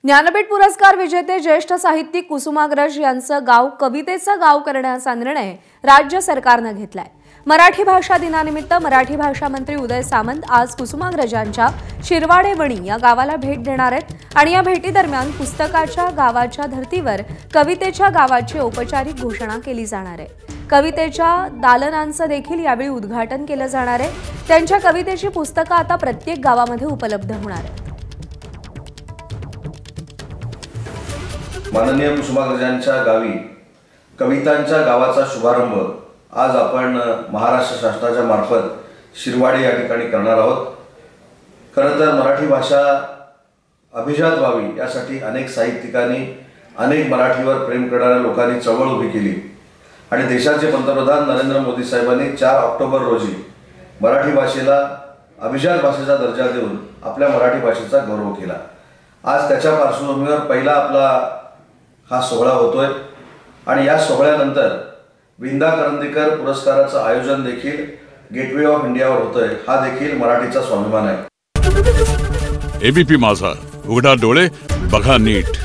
ज्ञानपीठ पुरस्कार विजेते ज्येष्ठ साहित्यिक कुसुमाग्रज यांचं गाव कवितेचं गाव करण्याचा निर्णय राज्य सरकारने घेतलाय। मराठी भाषा दिनानिमित्त मराठी भाषा मंत्री उदय सामंत आज कुसुमाग्रजांच्या शिरवाडे वणी या गावाला भेट देणार आहेत आणि या भेटीदरम्यान पुस्तकाच्या गावाच्या धर्तीवर कवितेच्या गावाची औपचारिक घोषणा केली जाणार आहे। कवितेच्या दालनांचं देखील यावेळी उद्घाटन केलं जाणार आहे। त्यांच्या कवितेची पुस्तकं आता प्रत्येक गावामध्ये उपलब्ध होणार आहेत। माननीय कुसुमाग्रजांच्या गावी कवितांच्या गावाचा शुभारंभ आज आपण महाराष्ट्र शासनाच्या मार्फत शिरवाडे या ठिकाणी करणार आहोत। खरं तर मराठी भाषा अभिजात व्हावी यासाठी अनेक साहित्यिकांनी अनेक मराठीवर प्रेम करणाऱ्या लोकांनी चळवळ उभी केली आणि देशाचे पंतप्रधान नरेंद्र मोदी साहेबांनी 4 ऑक्टोबर रोजी मराठी भाषेला अभिजात भाषेचा दर्जा देऊन आपल्या मराठी भाषेचा गौरव केला। आज त्याच्या पार्श्वभूमीवर पहिला आपला हा सोहळा होतोय आणि या सोहळ्यानंतर विंदा करंदीकर पुरस्काराचं आयोजन देखील गेटवे ऑफ इंडियावर होतोय। हा देखील मराठीचा स्वाभिमान आहे। एबीपी माझा, उघडा डोळे बघा नीट।